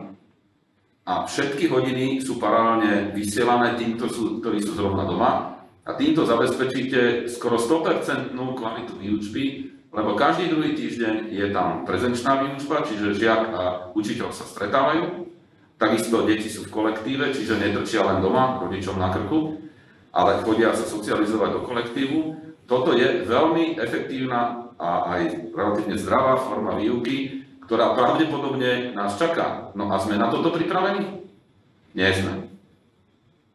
A všetky hodiny sú paralelne vysielané tým, ktorí sú zrovna doma. A týmto zabezpečíte skoro 100% kvalitu výučby, lebo každý druhý týždeň je tam prezenčná výučba, čiže žiak a učiteľ sa stretávajú. Takisto deti sú v kolektíve, čiže netrčia len doma rodičom na krku, ale chodia sa socializovať do kolektívu. Toto je veľmi efektívna a aj relatívne zdravá forma výuky, ktorá pravdepodobne nás čaká. No a sme na toto pripravení? Nie sme.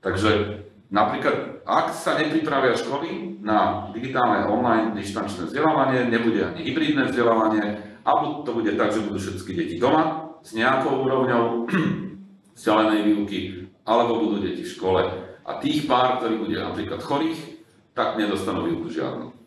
Takže napríklad, ak sa nepripravia školy na digitálne online dištančné vzdelávanie, nebude ani hybridné vzdelávanie, alebo to bude tak, že budú všetky deti doma s nejakou úrovňou vzdialenej výuky, alebo budú deti v škole. A tých pár, ktorí bude napríklad chorých, tak nedostanú výuku žiadnu.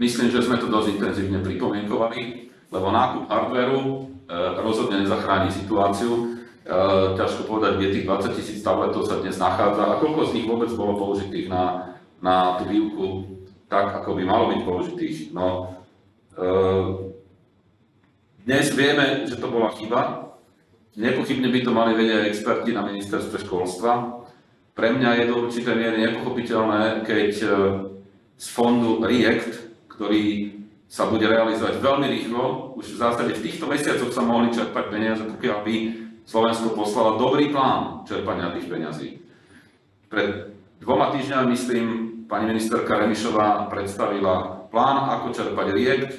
Myslím, že sme to dosť intenzívne pripomienkovali, lebo nákup hardvéru rozhodne nezachráni situáciu. Ťažko povedať, kde tých 20 000 tabletov sa dnes nachádza a koľko z nich vôbec bolo použitých na tú výuku tak, ako by malo byť použitých. No, dnes vieme, že to bola chyba. Nepochybne by to mali vedieť aj experti na ministerstve školstva. Pre mňa je do určitej miery nepochopiteľné, keď z fondu REACT, ktorý sa bude realizovať veľmi rýchlo, už v zásade v týchto mesiacoch sa mohli čerpať peniaze, pokiaľ by Slovensko poslalo dobrý plán čerpania tých peňazí. Pred 2 týždňami, myslím, pani ministerka Remišová predstavila plán, ako čerpať REACT.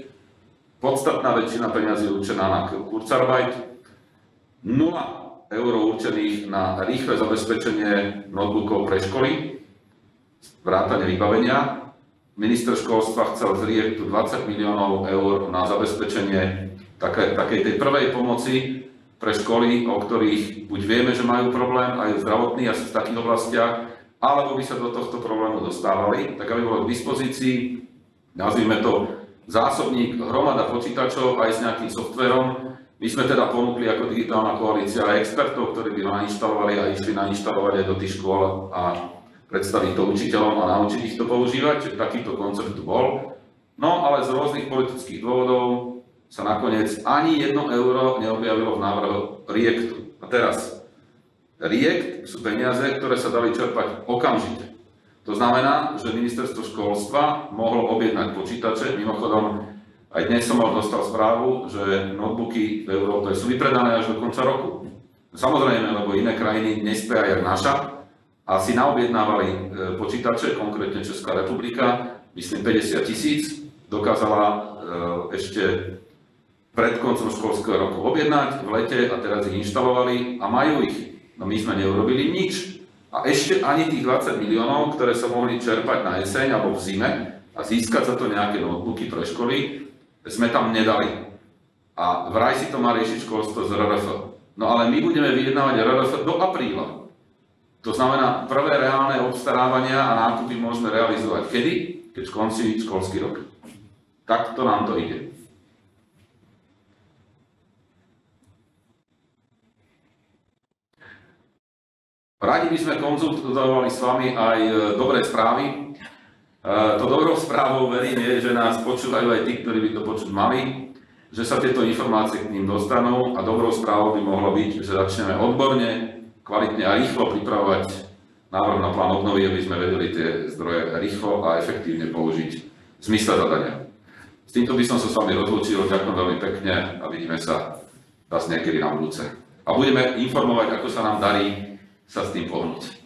Podstatná väčšina peňazí určená na Kurzarbeit, 0 eur určených na rýchle zabezpečenie notebookov pre školy, vrátane vybavenia. Minister školstva chcel z REACTu 20 miliónov eur na zabezpečenie takej tej prvej pomoci pre školy, o ktorých buď vieme, že majú problém aj zdravotný, asi v takých oblastiach, alebo by sa do tohto problému dostávali, tak aby bolo k dispozícii, nazvime to zásobník, hromada počítačov aj s nejakým softverom. My sme teda ponúkli ako digitálna koalícia aj expertov, ktorí by nainštalovali a išli nainštalovať aj do tých škôl a predstaviť to učiteľom a naučiť ich to používať, čiže takýto koncept tu bol. No ale z rôznych politických dôvodov sa nakoniec ani 1 euro neobjavilo v návrhu REACTu. A teraz, REACT sú peniaze, ktoré sa dali čerpať okamžite. To znamená, že ministerstvo školstva mohlo objednať počítače. Mimochodom, Aj dnes som dostal správu, že notebooky v Európe sú vypredané až do konca roku. Samozrejme, lebo iné krajiny nespia jak naša a si naobjednávali počítače, konkrétne Česká republika, myslím 50 000, dokázala ešte pred koncom školského roku objednať v lete a teraz ich inštalovali a majú ich. No my sme neurobili nič. A ešte ani tých 20 miliónov, ktoré sa mohli čerpať na jeseň alebo v zime a získať za to nejaké notebooky pre školy, sme tam nedali. A vraj si to má riešiť školstvo z RRF. No ale my budeme vyjednávať RRF do apríla. To znamená, prvé reálne obstarávania a nákupy môžeme realizovať kedy? Keď skončí školský rok. Takto nám to ide. Radi by sme konzultovali s vami aj dobré správy. To dobrou správou verím je, že nás počúvajú aj tí, ktorí by to počuť mali, že sa tieto informácie k ním dostanú a dobrou správou by mohlo byť, že začneme odborne, kvalitne a rýchlo pripravovať návrh na plán obnovy, aby sme vedeli tie zdroje rýchlo a efektívne použiť v zmysle zadania. S týmto by som sa s vami rozlúčil, ďakujem veľmi pekne a vidíme sa zase niekedy na budúce. A budeme informovať, ako sa nám darí sa s tým pohnúť.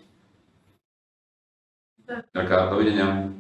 Ďakujem, dovidenia.